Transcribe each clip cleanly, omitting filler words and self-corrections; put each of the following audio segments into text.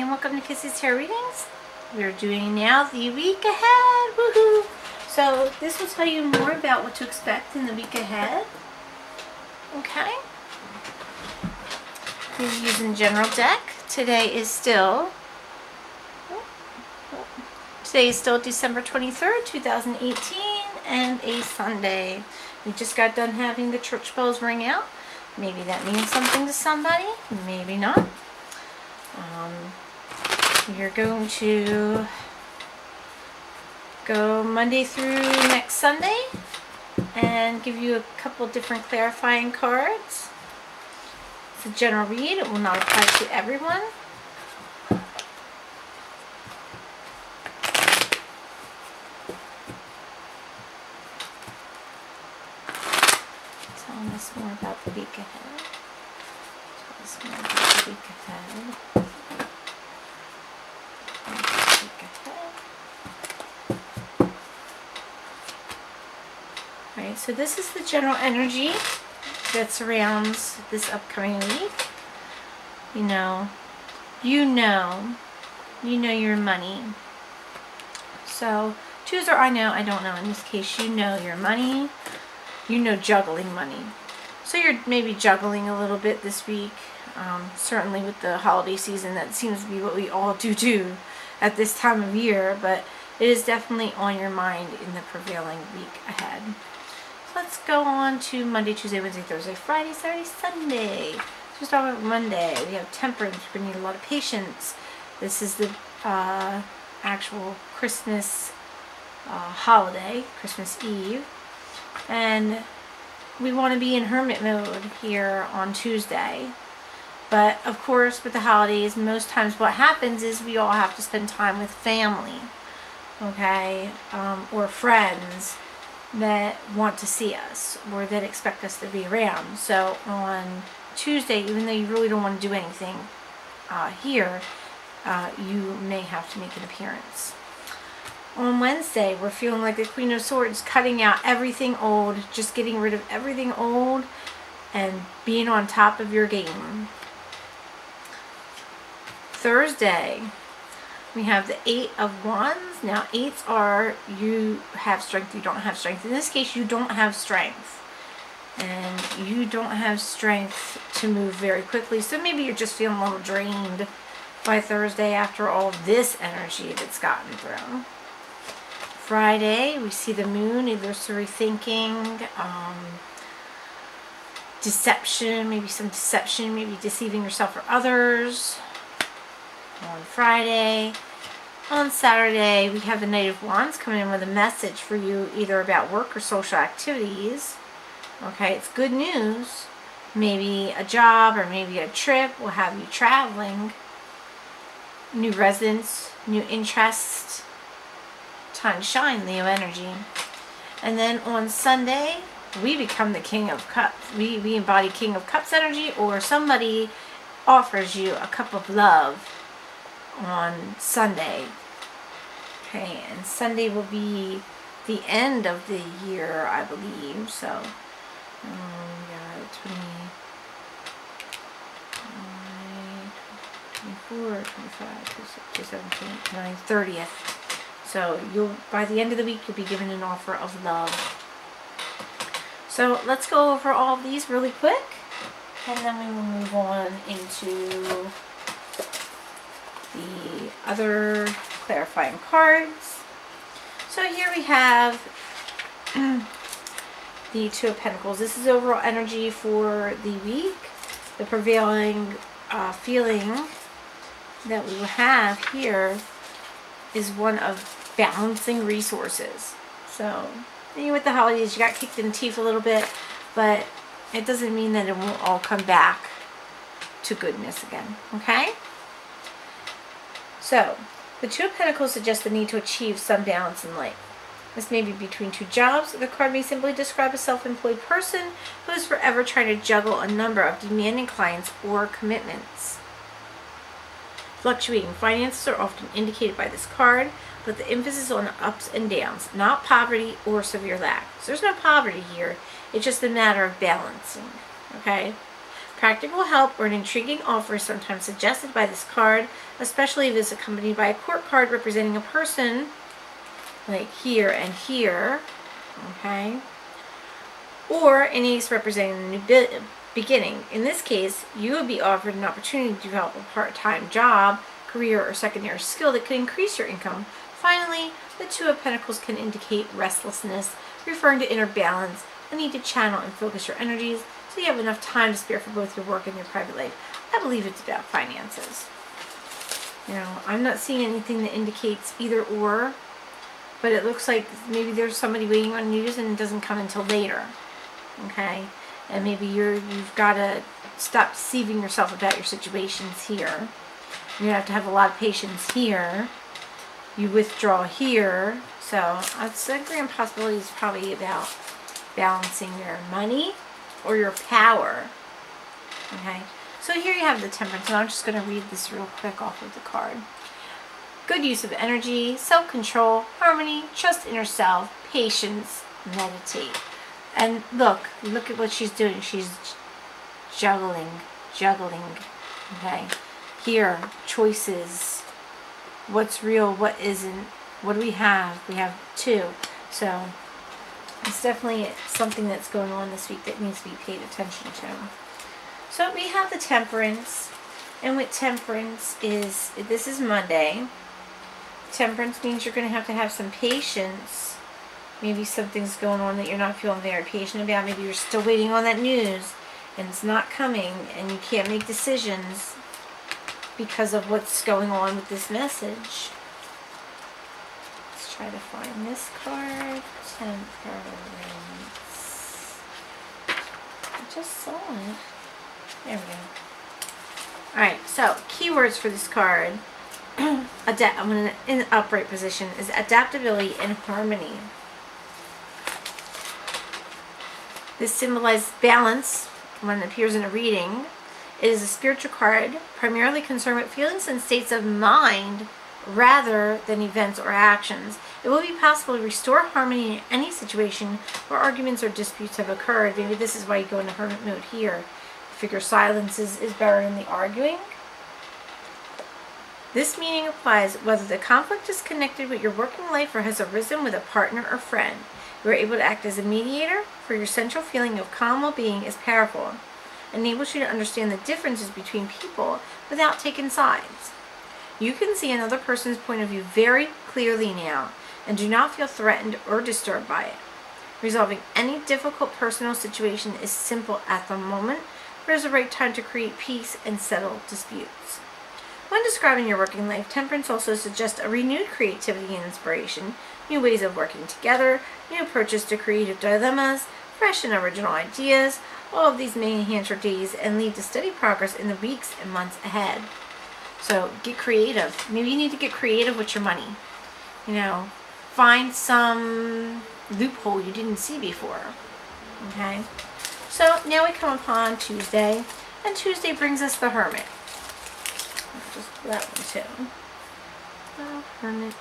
and welcome to Kissie's Tarot Readings. We're doing now the week ahead. Woohoo! So this will tell you more about what to expect in the week ahead. Okay. We're using general deck. Today is still December 23rd, 2018, and a Sunday. We just got done having the church bells ring out. Maybe that means something to somebody, maybe not. You're going to go Monday through next Sunday and give you a couple different clarifying cards. It's a general read. It will not apply to everyone. Tell us more about the week ahead. Tell us more about the week ahead. Alright, so this is the general energy that surrounds this upcoming week. You know your money. So choose or I know, I don't know. In this case, you know your money. You know juggling money. So you're maybe juggling a little bit this week. Certainly with the holiday season, that seems to be what we all do at this time of year, but it is definitely on your mind in the prevailing week ahead. So let's go on to Monday, Tuesday, Wednesday, Thursday, Friday, Saturday, Sunday. So start with Monday. We have temperance. We're going to need a lot of patience. This is the actual Christmas holiday, Christmas Eve. And we want to be in hermit mode here on Tuesday. But of course, with the holidays, most times what happens is we all have to spend time with family, okay, or friends that want to see us or that expect us to be around. So on Tuesday, even though you really don't want to do anything here, you may have to make an appearance. On Wednesday, we're feeling like the Queen of Swords, cutting out everything old, just getting rid of everything old and being on top of your game. Thursday, we have the Eight of Wands. Now, eights are you have strength, you don't have strength. In this case, you don't have strength. And you don't have strength to move very quickly. So maybe you're just feeling a little drained by Thursday after all this energy that's gotten through. Friday, we see the moon, either through thinking, deception, maybe deceiving yourself or others. On Friday. On Saturday, we have the Knight of Wands coming in with a message for you, either about work or social activities. Okay, it's good news. Maybe a job or maybe a trip will have you traveling. New residence, new interest. Time to shine, Leo energy. And then on Sunday, we become the King of Cups. We embody King of Cups energy, or somebody offers you a cup of love on Sunday. Okay, and Sunday will be the end of the year, I believe. So, yeah, 24, 25, 26, 27, 29, 30th. So by the end of the week, you'll be given an offer of love. So let's go over all of these really quick, and then we will move on into the other clarifying cards. So here we have the Two of Pentacles. This is overall energy for the week. The prevailing feeling that we will have here is one of balancing resources. So, with the holidays, you got kicked in the teeth a little bit, but it doesn't mean that it won't all come back to goodness again, okay? So, the Two of Pentacles suggests the need to achieve some balance in life. This may be between two jobs. The card may simply describe a self-employed person who is forever trying to juggle a number of demanding clients or commitments. Fluctuating finances are often indicated by this card, but the emphasis on ups and downs, not poverty or severe lack. So there's no poverty here. It's just a matter of balancing, okay? Practical help or an intriguing offer is sometimes suggested by this card, especially if it's accompanied by a court card representing a person, like here and here, okay? Or an ace representing a new beginning. In this case, you would be offered an opportunity to develop a part-time job, career, or secondary skill that could increase your income. Finally, the Two of Pentacles can indicate restlessness, referring to inner balance, a need to channel and focus your energies so you have enough time to spare for both your work and your private life. I believe it's about finances. You know, I'm not seeing anything that indicates either or, but it looks like maybe there's somebody waiting on news and it doesn't come until later. Okay? And maybe you've got to stop deceiving yourself about your situations here. You have to have a lot of patience here. You withdraw here. So that's a grand possibility is probably about balancing your money or your power. Okay? So here you have the Temperance, and I'm just going to read this real quick off of the card. Good use of energy, self-control, harmony, trust in yourself, patience, meditate. And look at what she's doing. She's juggling, okay? Here, choices, what's real, what isn't, what do we have? We have two. So it's definitely something that's going on this week that needs to be paid attention to. So we have the Temperance, and with Temperance this is Monday. Temperance means you're going to have some patience. Maybe something's going on that you're not feeling very patient about. Maybe you're still waiting on that news and it's not coming and you can't make decisions because of what's going on with this message. Let's try to find this card. Temperance. I just saw it. There we go. Alright, so keywords for this card. I'm in an upright position is adaptability and harmony. This symbolizes balance when it appears in a reading. It is a spiritual card, primarily concerned with feelings and states of mind rather than events or actions. It will be possible to restore harmony in any situation where arguments or disputes have occurred. Maybe this is why you go into hermit mode here. You figure silence is better than the arguing. This meaning applies whether the conflict is connected with your working life or has arisen with a partner or friend. You are able to act as a mediator, for your central feeling of calm well-being is powerful. It enables you to understand the differences between people without taking sides. You can see another person's point of view very clearly now and do not feel threatened or disturbed by it. Resolving any difficult personal situation is simple at the moment, but is the right time to create peace and settle disputes. When describing your working life, Temperance also suggests a renewed creativity and inspiration, new ways of working together, new approaches to creative dilemmas, fresh and original ideas. All of these may enhance your days and lead to steady progress in the weeks and months ahead. So get creative. Maybe you need to get creative with your money. You know, find some loophole you didn't see before. Okay? So now we come upon Tuesday, and Tuesday brings us the Hermit. Just that one too. The Hermit.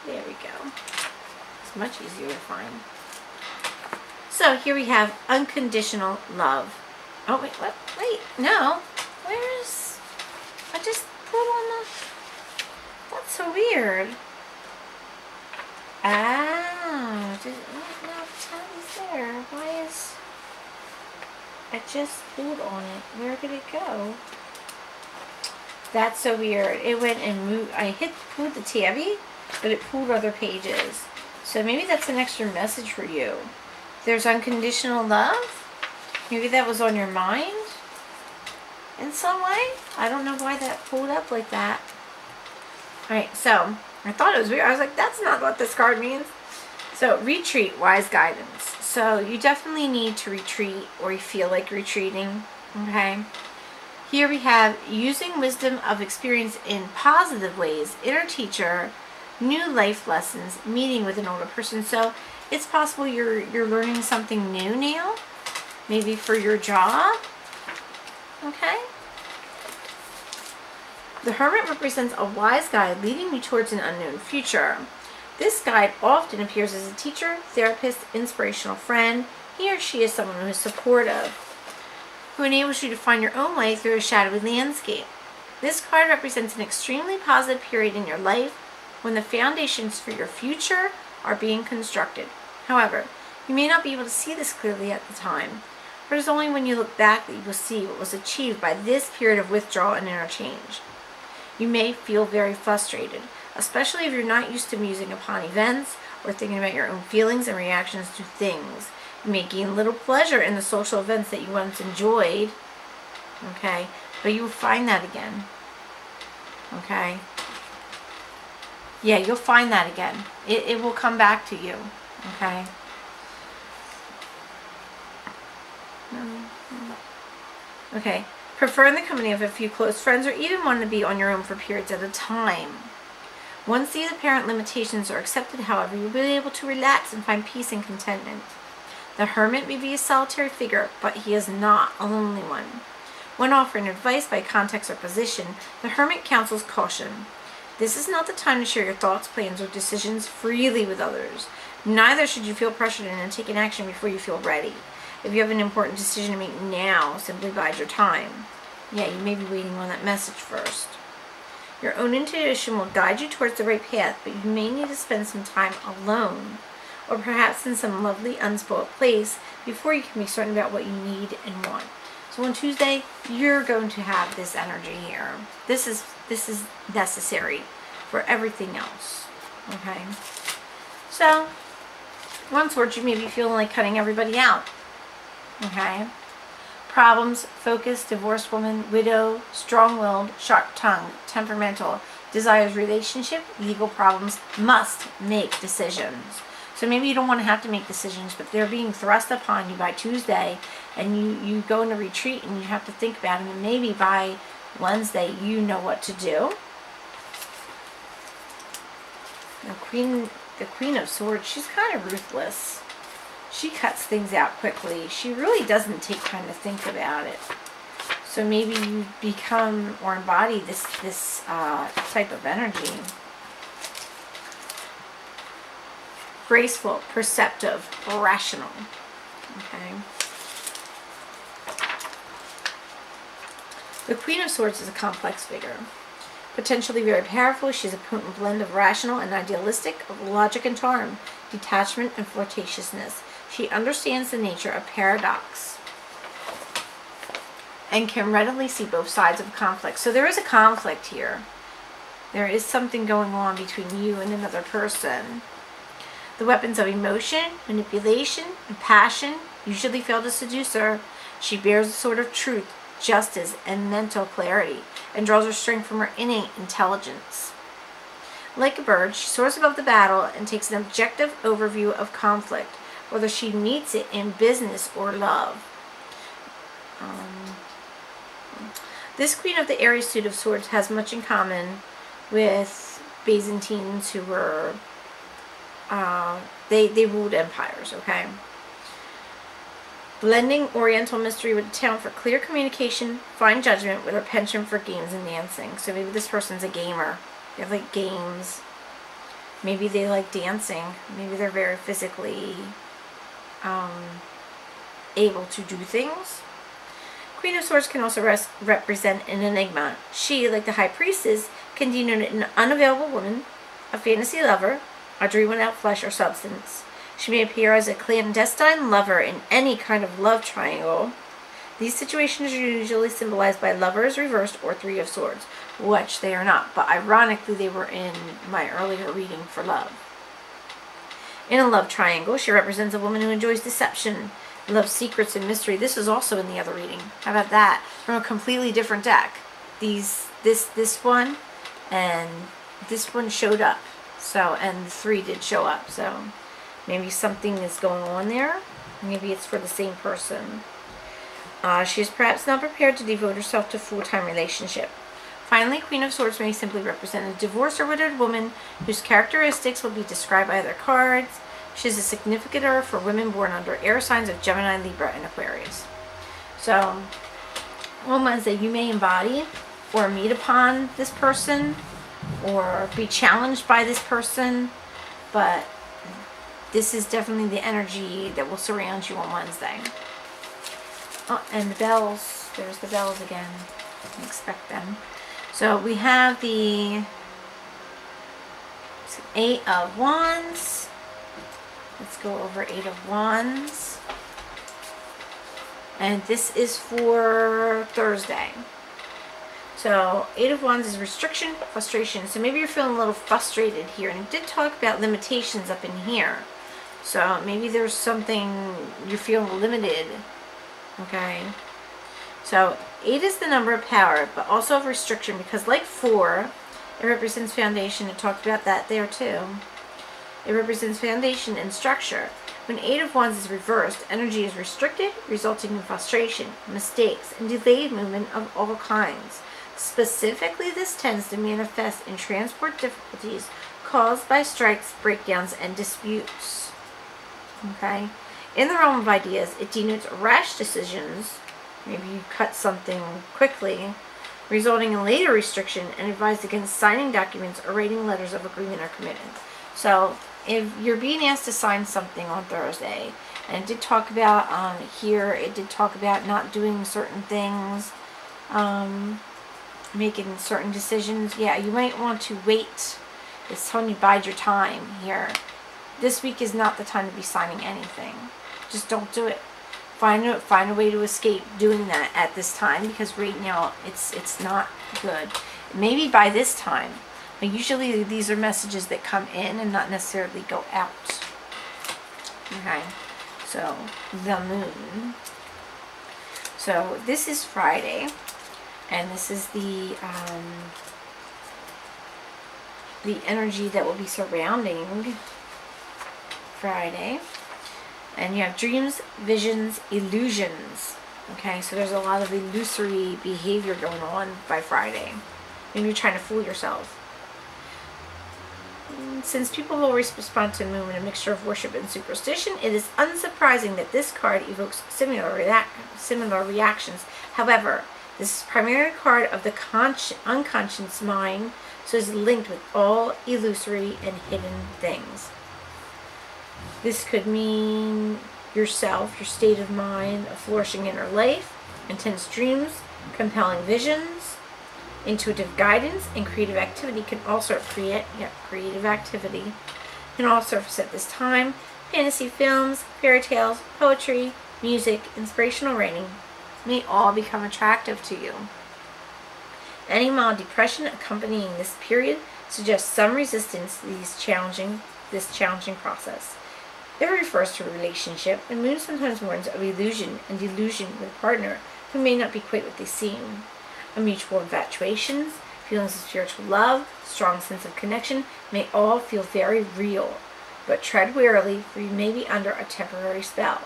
There we go. It's much easier to find. So here we have unconditional love. Oh wait, what? Wait, no. Where's? I just put on the. That's so weird. Ah, now Tony's there. Why is? I just pulled on it. Where did it go? That's so weird. It went and moved. I pulled the tabby, but it pulled other pages. So maybe that's an extra message for you. There's unconditional love. Maybe that was on your mind in some way. I don't know why that pulled up like that. Alright, so I thought it was weird. I was like, that's not what this card means. So, retreat, wise guidance. So, you definitely need to retreat, or you feel like retreating. Okay? Here we have using wisdom of experience in positive ways, inner teacher, new life lessons, meeting with an older person. So, it's possible you're learning something new now, maybe for your job. Okay? The Hermit represents a wise guide leading you towards an unknown future. This guide often appears as a teacher, therapist, inspirational friend. He or she is someone who is supportive, who enables you to find your own way through a shadowy landscape. This card represents an extremely positive period in your life when the foundations for your future are being constructed. However, you may not be able to see this clearly at the time, for it is only when you look back that you will see what was achieved by this period of withdrawal and interchange. You may feel very frustrated, especially if you're not used to musing upon events or thinking about your own feelings and reactions to things. You may gain little pleasure in the social events that you once enjoyed, okay? But you will find that again, okay? Yeah, you'll find that again. It will come back to you, okay? Okay. Preferring the company of a few close friends or even wanting to be on your own for periods at a time. Once these apparent limitations are accepted, however, you'll be able to relax and find peace and contentment. The hermit may be a solitary figure, but he is not a lonely one. When offering advice by context or position, the hermit counsels caution. This is not the time to share your thoughts, plans, or decisions freely with others. Neither should you feel pressured into taking action before you feel ready. If you have an important decision to make now, simply bide your time. Yeah, you may be waiting on that message first. Your own intuition will guide you towards the right path, but you may need to spend some time alone, or perhaps in some lovely unspoiled place before you can be certain about what you need and want. So on Tuesday, you're going to have this energy here. This is necessary for everything else. Okay? So, one sort, you may be feeling like cutting everybody out. Okay? Problems, focused, divorced woman, widow, strong-willed, sharp-tongued, temperamental, desires relationship, legal problems, must make decisions. So maybe you don't want to have to make decisions, but they're being thrust upon you by Tuesday, and you go into retreat and you have to think about them, and maybe by Wednesday you know what to do. The Queen of Swords, she's kind of ruthless. She cuts things out quickly. She really doesn't take time to think about it. So maybe you become or embody this type of energy. Graceful, perceptive, rational. Okay. The Queen of Swords is a complex figure. Potentially very powerful, she's a potent blend of rational and idealistic, of logic and charm, detachment and flirtatiousness. She understands the nature of paradox and can readily see both sides of conflict. So there is a conflict here. There is something going on between you and another person. The weapons of emotion, manipulation, and passion usually fail to seduce her. She bears a sword of truth, justice, and mental clarity, and draws her strength from her innate intelligence. Like a bird, she soars above the battle and takes an objective overview of conflict, whether she meets it in business or love. This Queen of the Aries suit of swords has much in common with Byzantines who were, they ruled empires, okay? Blending Oriental mystery with a talent for clear communication, fine judgment, with a penchant for games and dancing. So maybe this person's a gamer. They have like games. Maybe they like dancing. Maybe they're very physically able to do things. Queen of Swords can also represent an enigma. She, like the High Priestess, can denote an unavailable woman, a fantasy lover, a dream without flesh or substance. She may appear as a clandestine lover in any kind of love triangle. These situations are usually symbolized by lovers reversed or Three of Swords, which they are not, but ironically they were in my earlier reading for love. In a love triangle, she represents a woman who enjoys deception, loves secrets and mystery. This is also in the other reading. How about that? From a completely different deck. This one and this one showed up. So, and the 3 did show up. So, maybe something is going on there. Maybe it's for the same person. She is perhaps not prepared to devote herself to a full-time relationship. Finally, Queen of Swords may simply represent a divorced or widowed woman whose characteristics will be described by other cards. She is a significator for women born under air signs of Gemini, Libra, and Aquarius. So, on Wednesday, you may embody or meet upon this person or be challenged by this person but this is definitely the energy that will surround you on Wednesday. Oh, and the bells. There's the bells again. Expect them. So we have the Eight of Wands. Let's go over Eight of Wands. And this is for Thursday. So Eight of Wands is restriction, frustration. So maybe you're feeling a little frustrated here. And it did talk about limitations up in here. So maybe there's something you're feeling limited. Okay. So 8 is the number of power, but also of restriction, because like 4, it represents foundation. It talked about that there too. It represents foundation and structure. When 8 of Wands is reversed, energy is restricted, resulting in frustration, mistakes, and delayed movement of all kinds. Specifically, this tends to manifest in transport difficulties caused by strikes, breakdowns, and disputes. Okay? In the realm of ideas, it denotes rash decisions. Maybe you cut something quickly, resulting in later restriction, and advised against signing documents or writing letters of agreement or commitment. So, if you're being asked to sign something on Thursday, and it did talk about here, it did talk about not doing certain things, making certain decisions. Yeah, you might want to wait. It's telling you bide your time here. This week is not the time to be signing anything. Just don't do it. Find a way to escape doing that at this time, because right now it's not good. Maybe by this time. But usually these are messages that come in and not necessarily go out. Okay. So the moon. So this is Friday, and this is the energy that will be surrounding Friday. And you have dreams, visions, illusions. Okay, so there's a lot of illusory behavior going on by Friday. Maybe you're trying to fool yourself. Since people will respond to the moon in a mixture of worship and superstition, it is unsurprising that this card evokes similar reactions. However, this is primarily a card of the unconscious mind, so it's linked with all illusory and hidden things. This could mean yourself, your state of mind, a flourishing inner life, intense dreams, compelling visions, intuitive guidance, and creative activity can also creative activity can all surface at this time. Fantasy films, fairy tales, poetry, music, inspirational writing may all become attractive to you. Any mild depression accompanying this period suggests some resistance to this challenging process. If it refers to a relationship, the moon sometimes warns of illusion and delusion with a partner who may not be quite what they seem. A mutual infatuations, feelings of spiritual love, strong sense of connection may all feel very real, but tread warily, for you may be under a temporary spell.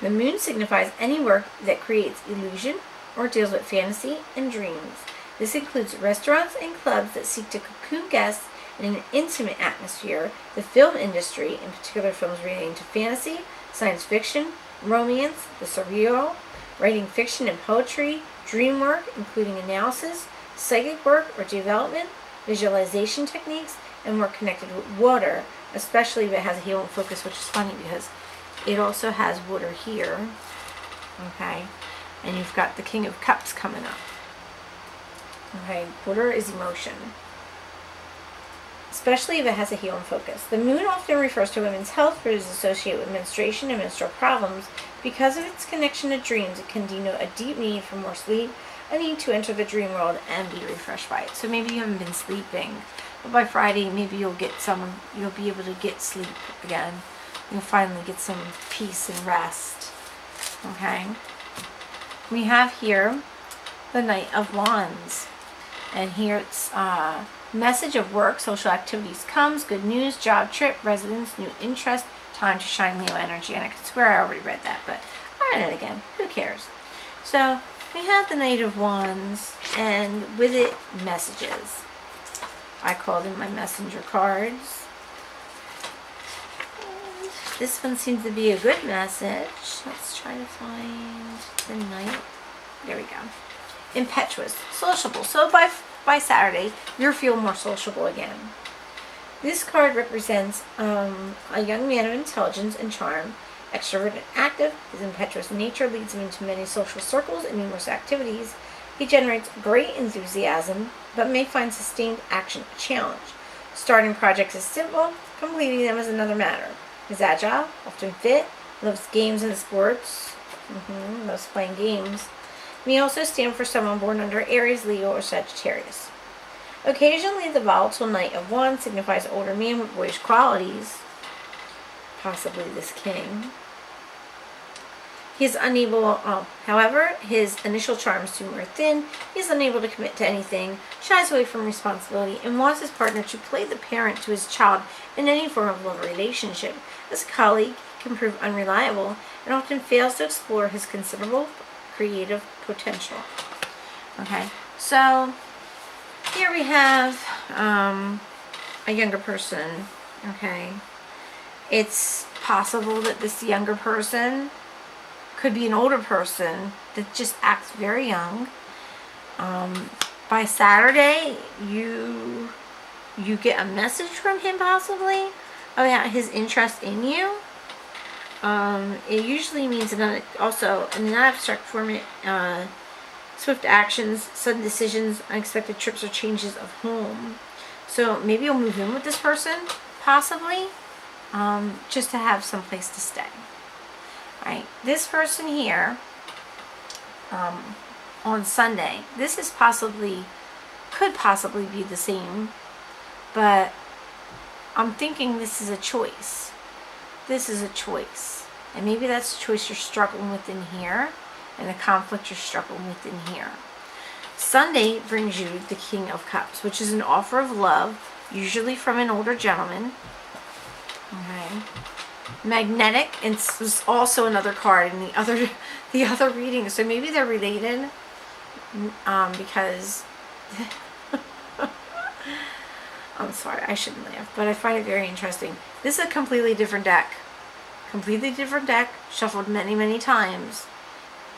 The moon signifies any work that creates illusion or deals with fantasy and dreams. This includes restaurants and clubs that seek to cocoon guests in an intimate atmosphere, the film industry, in particular films relating to fantasy, science fiction, romance, the surreal, writing fiction and poetry, dream work, including analysis, psychic work or development, visualization techniques, and work connected with water, especially if it has a healing focus, which is funny because it also has water here. Okay, and you've got the King of Cups coming up. Okay, water is emotion, especially if it has a healing focus. The moon often refers to women's health, but is associated with menstruation and menstrual problems. Because of its connection to dreams, it can denote a deep need for more sleep, a need to enter the dream world and be refreshed by it. So maybe you haven't been sleeping, but by Friday, maybe you'll be able to get sleep again. You'll finally get some peace and rest. Okay? We have here the Knight of Wands. And here it's message of work, social activities comes, good news, job, trip, residence, new interest, time to shine, Leo energy. And I could swear I already read that, but I'll read it again. Who cares? So we have the Knight of Wands, and with it, messages. I call them my messenger cards. And this one seems to be a good message. Let's try to find the Knight. There we go. Impetuous, sociable. So by Saturday, you'll feel more sociable again. This card represents a young man of intelligence and charm, extroverted and active. His impetuous nature leads him into many social circles and numerous activities. He generates great enthusiasm, but may find sustained action a challenge. Starting projects is simple, completing them is another matter. He's agile, often fit, loves games and sports, loves playing games. May also stand for someone born under Aries, Leo, or Sagittarius. Occasionally, the volatile Knight of Wands signifies an older man with boyish qualities, possibly this king. He is unable, however, his initial charm is too more thin. He is unable to commit to anything, shies away from responsibility, and wants his partner to play the parent to his child in any form of love relationship. As a colleague, he can prove unreliable and often fails to explore his considerable creative potential. Okay, so here we have a younger person. Okay, it's possible that this younger person could be an older person that just acts very young. By Saturday, you get a message from him possibly about his interest in you. It usually means also in an abstract format, swift actions, sudden decisions, unexpected trips or changes of home. So maybe you'll move in with this person, possibly, just to have some place to stay. Right, this person here, on Sunday, this is could possibly be the same, but I'm thinking this is a choice. This is a choice. And maybe that's the choice you're struggling with in here, and the conflict you're struggling with in here. Sunday brings you the King of Cups, which is an offer of love, usually from an older gentleman. Okay. Magnetic, and it's also another card in the other reading, so maybe they're related, because I'm sorry, I shouldn't laugh, but I find it very interesting. This is a completely different deck, shuffled many times,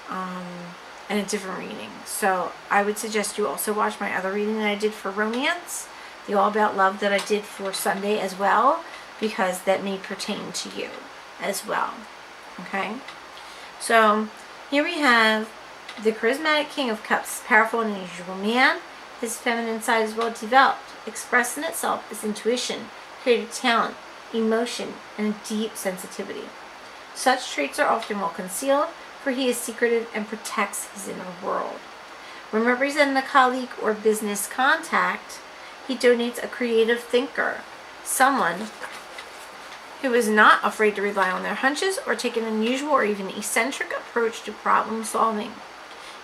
and a different reading. So I would suggest you also watch my other reading that I did for romance, the All About Love that I did for Sunday as well, because that may pertain to you as well. Okay, so here we have the charismatic King of Cups, powerful and unusual man. His feminine side is well developed, expressed in itself as intuition, creative talent, emotion, and a deep sensitivity. Such traits are often well concealed, for he is secretive and protects his inner world. When representing a colleague or business contact, he donates a creative thinker, someone who is not afraid to rely on their hunches or take an unusual or even eccentric approach to problem solving.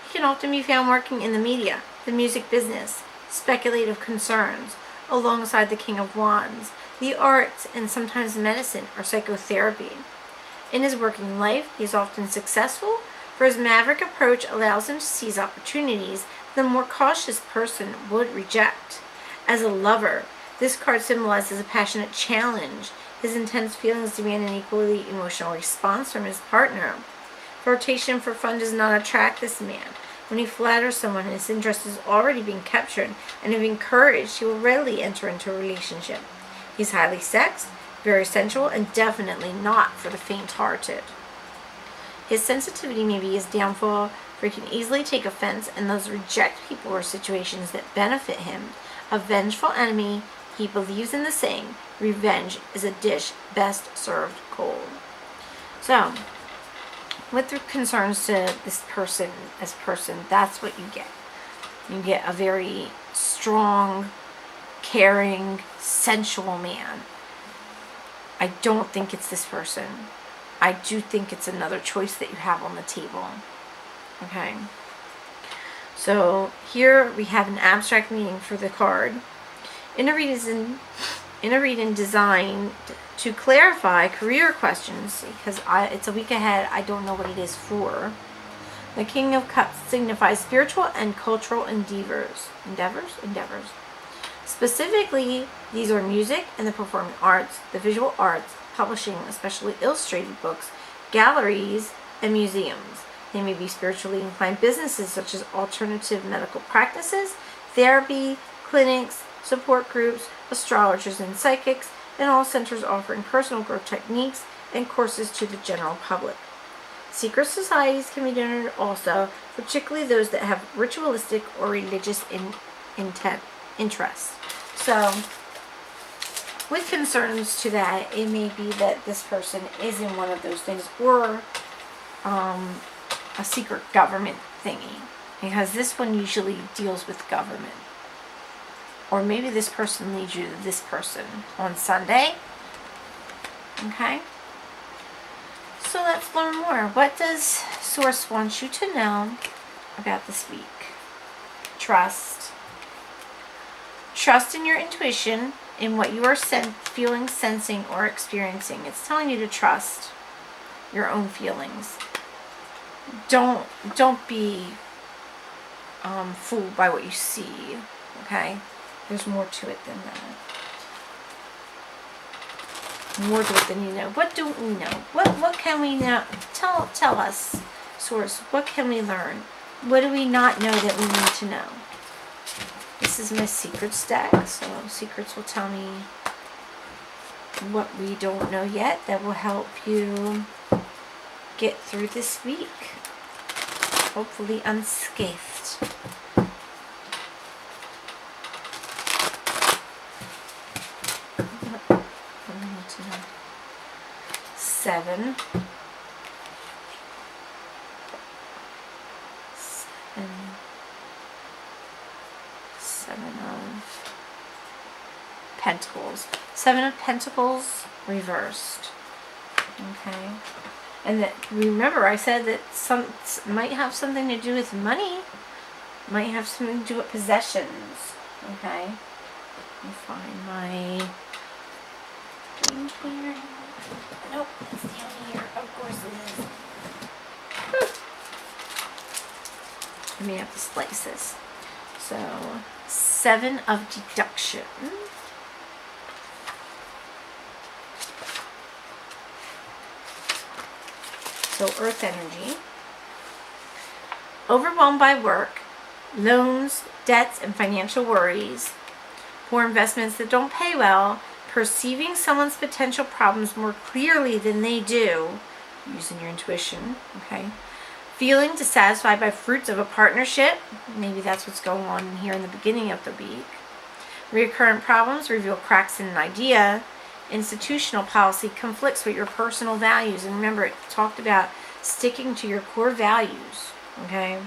He can often be found working in the media, the music business, speculative concerns, alongside the King of Wands, the arts, and sometimes medicine or psychotherapy. In his working life, he is often successful, for his maverick approach allows him to seize opportunities the more cautious person would reject. As a lover, this card symbolizes a passionate challenge. His intense feelings demand an equally emotional response from his partner. Flirtation for fun does not attract this man. When he flatters someone, his interest is already being captured, and if encouraged, he will readily enter into a relationship. He's highly sexed, very sensual, and definitely not for the faint-hearted. His sensitivity may be his downfall, for he can easily take offense and thus reject people or situations that benefit him. A vengeful enemy, he believes in the saying, revenge is a dish best served cold. So, with concerns to this person as person, that's what you get. You get a very strong, caring, sensual man. I don't think it's this person. I do think it's another choice that you have on the table. Okay. So here we have an abstract meaning for the card. In a reading designed to clarify career questions, because it's a week ahead, I don't know what it is for. The King of Cups signifies spiritual and cultural endeavors. Specifically, these are music and the performing arts, the visual arts, publishing, especially illustrated books, galleries, and museums. They may be spiritually inclined businesses such as alternative medical practices, therapy, clinics, support groups, astrologers and psychics, and all centers offering personal growth techniques and courses to the general public. Secret societies can be donated also, particularly those that have ritualistic or religious interest. So, with concerns to that, it may be that this person is in one of those things, or a secret government thingy, because this one usually deals with government. Or maybe this person leads you to this person on Sunday. Okay? So let's learn more. What does Source want you to know about this week? Trust. Trust in your intuition, in what you are feeling, sensing, or experiencing. It's telling you to trust your own feelings. Don't be fooled by what you see. Okay? There's more to it than that. More to it than you know. What don't we know? What can we know? Tell us, Source. What can we learn? What do we not know that we need to know? This is my secrets deck, so secrets will tell me what we don't know yet that will help you get through this week. Hopefully unscathed. Seven of Pentacles. Seven of Pentacles reversed. Okay. And that, remember, I said that some might have something to do with money. Might have something to do with possessions. Okay. Let me find my thing here. Nope, it's down here. Of course it is. I may have to slice this. So, Seven of Deduction. So, Earth energy. Overwhelmed by work, loans, debts, and financial worries. Poor investments that don't pay well. Perceiving someone's potential problems more clearly than they do. Using your intuition. Okay. Feeling dissatisfied by fruits of a partnership. Maybe that's what's going on here in the beginning of the week. Recurrent problems reveal cracks in an idea. Institutional policy conflicts with your personal values. And remember, it talked about sticking to your core values. Okay.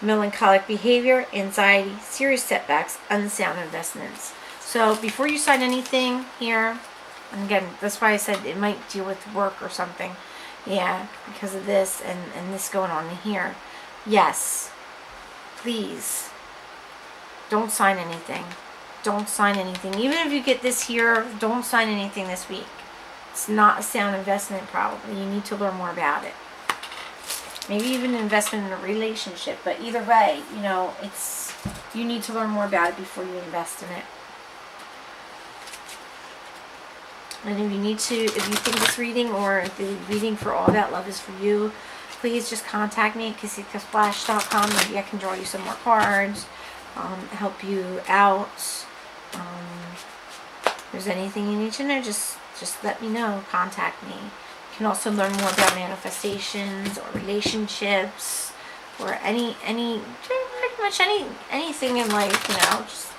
Melancholic behavior, anxiety, serious setbacks, unsound investments. So before you sign anything here, and again, that's why I said it might deal with work or something. Yeah, because of this and this going on in here. Yes, please, don't sign anything. Don't sign anything. Even if you get this here, don't sign anything this week. It's not a sound investment probably. You need to learn more about it. Maybe even an investment in a relationship. But either way, you know, you need to learn more about it before you invest in it. And if you think this reading or the reading for All That Love is for you, please just contact me at kissythesplash.com. Maybe I can draw you some more cards, help you out. If there's anything you need to know, just let me know. Contact me. You can also learn more about manifestations or relationships or pretty much anything in life, you know. Just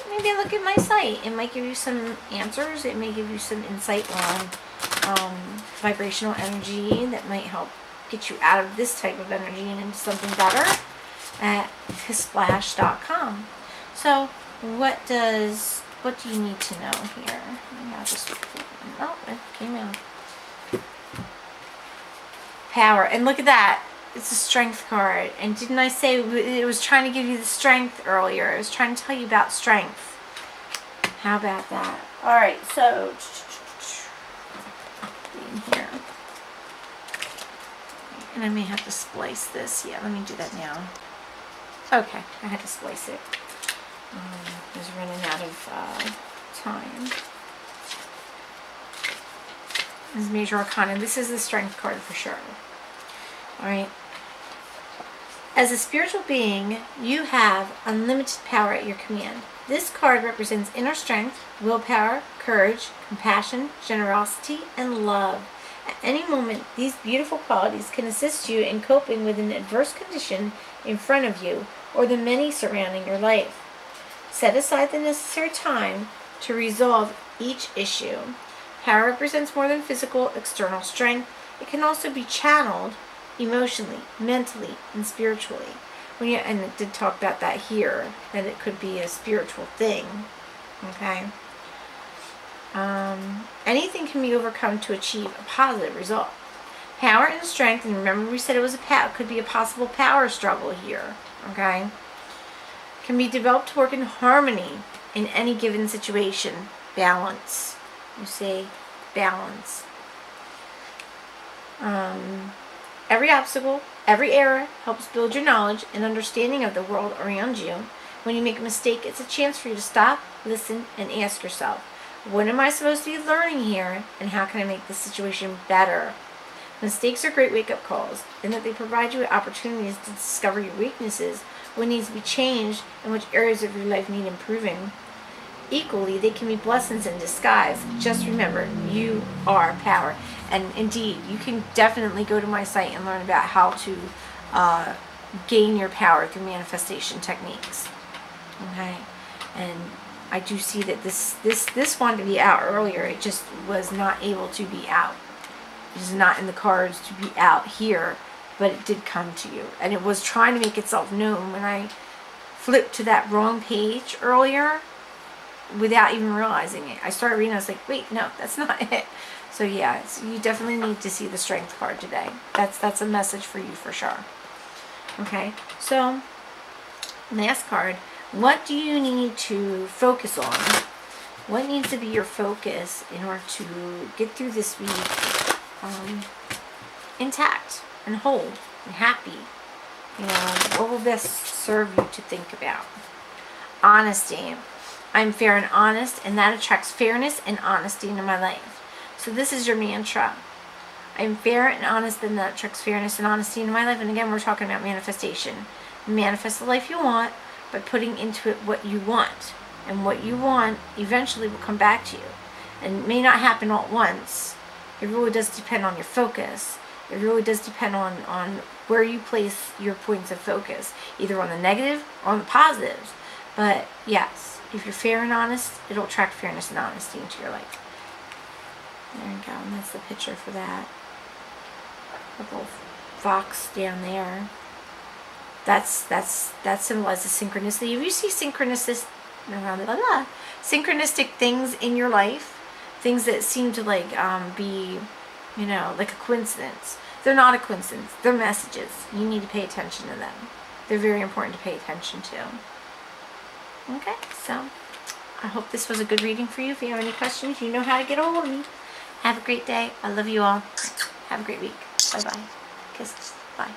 maybe look at my site. It might give you some answers. It may give you some insight on vibrational energy that might help get you out of this type of energy and into something better at kisssplash.com. So what do you need to know here? Oh, it came out. Power. And look at that. It's a strength card. And didn't I say it was trying to give you the strength earlier? It was trying to tell you about strength. How about that? Alright, so in here. And I may have to splice this. Yeah, let me do that now. Okay, I had to splice it. I was running out of time. This is Major Arcana. This is the strength card for sure. Alright. As a spiritual being, you have unlimited power at your command. This card represents inner strength, willpower, courage, compassion, generosity, and love. At any moment, these beautiful qualities can assist you in coping with an adverse condition in front of you or the many surrounding your life. Set aside the necessary time to resolve each issue. Power represents more than physical, external strength. It can also be channeled emotionally, mentally, and spiritually. And it did talk about that here, that it could be a spiritual thing. Okay? Anything can be overcome to achieve a positive result. Power and strength, and remember we said it could be a possible power struggle here. Okay? Can be developed to work in harmony in any given situation. Balance. You say balance. Every obstacle, every error helps build your knowledge and understanding of the world around you. When you make a mistake, it's a chance for you to stop, listen, and ask yourself, what am I supposed to be learning here, and how can I make this situation better? Mistakes are great wake-up calls, in that they provide you with opportunities to discover your weaknesses, what needs to be changed, and which areas of your life need improving. Equally, they can be blessings in disguise. Just remember, you are power. And indeed, you can definitely go to my site and learn about how to gain your power through manifestation techniques. Okay? And I do see that this wanted to be out earlier. It just was not able to be out. It is not in the cards to be out here, but it did come to you. And it was trying to make itself known when I flipped to that wrong page earlier without even realizing it. I started reading, I was like, wait, no, that's not it. So yeah, you definitely need to see the strength card today. That's a message for you for sure. Okay, so last card. What do you need to focus on? What needs to be your focus in order to get through this week intact and whole and happy? You know, what will best serve you to think about? Honesty. I'm fair and honest, and that attracts fairness and honesty into my life. So this is your mantra. I'm fair and honest, and that attracts fairness and honesty into my life. And again, we're talking about manifestation. Manifest the life you want by putting into it what you want. And what you want eventually will come back to you. And it may not happen all at once. It really does depend on your focus. It really does depend on where you place your points of focus, either on the negative or on the positives. But yes, if you're fair and honest, it'll attract fairness and honesty into your life. There you go, and that's the picture for that. A little fox down there. That symbolizes synchronicity. If you see synchronistic things in your life, things that seem to be, like a coincidence, they're not a coincidence. They're messages. You need to pay attention to them. They're very important to pay attention to. Okay, so I hope this was a good reading for you. If you have any questions, you know how to get a hold of me. Have a great day. I love you all. Have a great week. Bye-bye. Kisses. Bye.